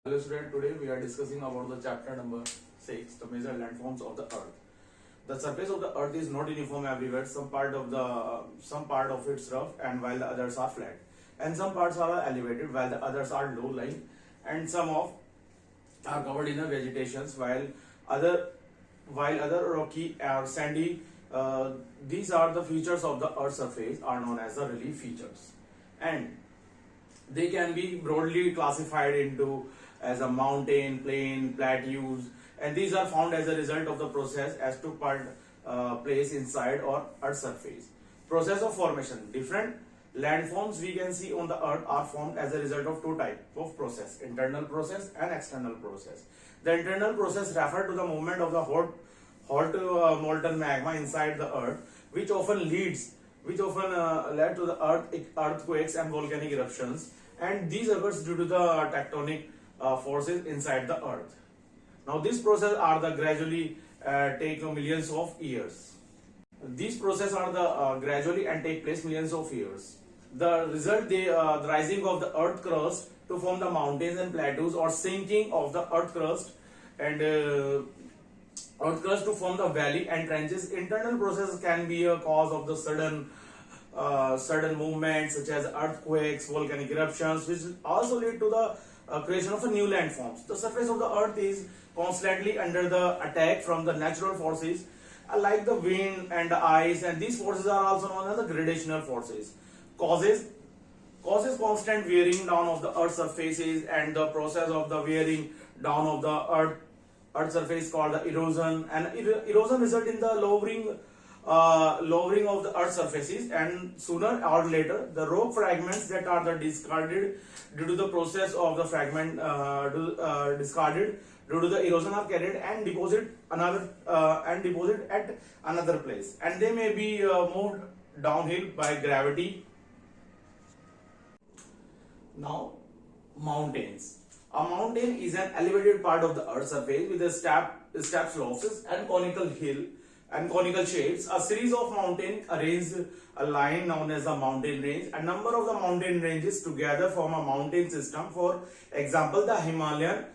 Hello student, today we are discussing about the chapter number 6, the major landforms of the earth. The surface of the earth is not uniform everywhere. Some part of it's rough and while the others are flat. And some parts are elevated while the others are low lying, and some of are covered in the vegetations while other rocky or sandy. These are the features of the earth's surface are known as the relief features, and they can be broadly classified into as a mountain, plain, plateaus, and these are found as a result of the process as took place inside or earth's surface. Process of formation. Different landforms we can see on the earth are formed as a result of two types of process: internal process and external process. The internal process refer to the movement of the hot molten magma inside the earth, which often led to the earthquakes and volcanic eruptions, and these occurs due to the tectonic forces inside the earth. Now these processes are the gradually take millions of years. These processes are the gradually and take place millions of years. The result, the rising of the earth crust to form the mountains and plateaus, or sinking of the earth crust to form the valley and trenches. Internal processes can be a cause of the sudden movements such as earthquakes, volcanic eruptions, which also lead to the creation of a new landforms. The surface of the earth is constantly under the attack from the natural forces like the wind and the ice, and these forces are also known as the gradational forces. Causes constant wearing down of the earth's surfaces, and the process of the wearing down of the earth surface called the erosion, and erosion result in the lowering of the earth surfaces, and sooner or later the rock fragments that are the discarded due to the process of the fragment discarded due to the erosion are carried and deposited at another place, and they may be moved downhill by gravity. Now, mountains. A mountain is an elevated part of the earth's surface with a steep slopes and conical shapes. A series of mountains arrange a line known as a mountain range. A number of the mountain ranges together form a mountain system. For example, the Himalayas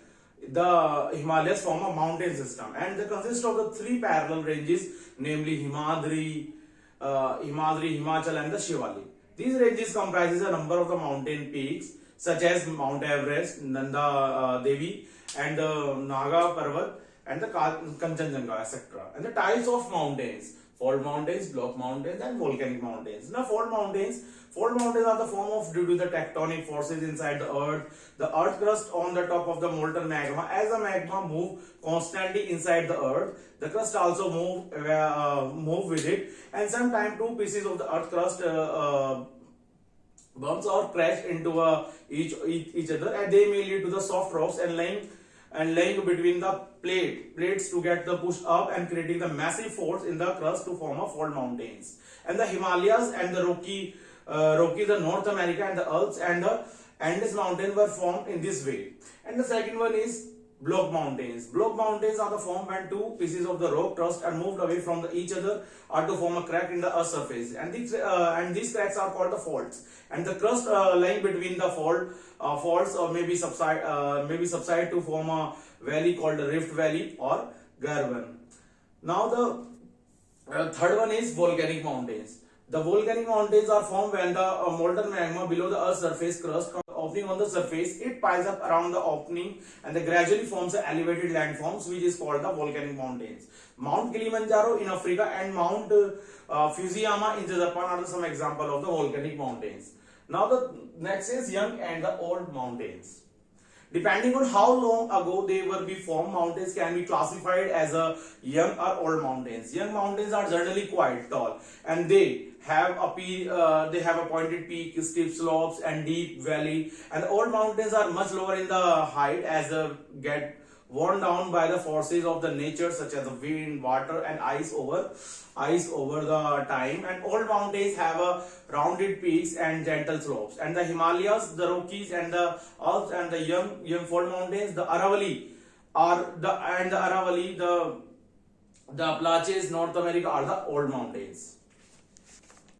form a mountain system, and they consist of the three parallel ranges, namely Himadri, Himachal, and the Shivalik. These ranges comprises a number of the mountain peaks such as Mount Everest, Nanda Devi, and Naga Parvat, and the Kanchenjunga, etc. And the types of mountains: fault mountains, block mountains, and volcanic mountains. Now, fault mountains are the form of due to the tectonic forces inside the earth crust on the top of the molten magma. As the magma move constantly inside the earth, the crust also move with it, and sometimes two pieces of the earth crust bumps or crash into each other, and they may lead to the soft rocks and laying between the plates to get the push up and creating the massive force in the crust to form a fault mountains. And the Himalayas and the Rockies, the North America, and the Alps and the Andes mountain were formed in this way. And the second one is block mountains. Block mountains are the form when two pieces of the rock crust are moved away from each other or to form a crack in the earth's surface, and these cracks are called the faults. And the crust lying between the faults or maybe subside to form a valley called the Rift Valley or Garvan. Now the third one is volcanic mountains. The volcanic mountains are formed when the molten magma below the earth's surface crust opening on the surface, it piles up around the opening and they gradually forms the elevated landforms, which is called the volcanic mountains. Mount Kilimanjaro in Africa and Mount Fujiyama in Japan are some example of the volcanic mountains. Now the next is young and the old mountains. Depending on how long ago they were formed, mountains can be classified as a young or old mountains. Young mountains are generally quite tall, and they have a pointed peak, steep slopes, and deep valley. And the old mountains are much lower in the height as they get worn down by the forces of the nature, such as the wind, water, and ice over the time. And old mountains have a rounded peaks and gentle slopes. And the Himalayas, the Rockies, and the Alps, and the young fault mountains, the Appalachians, North America, are the old mountains.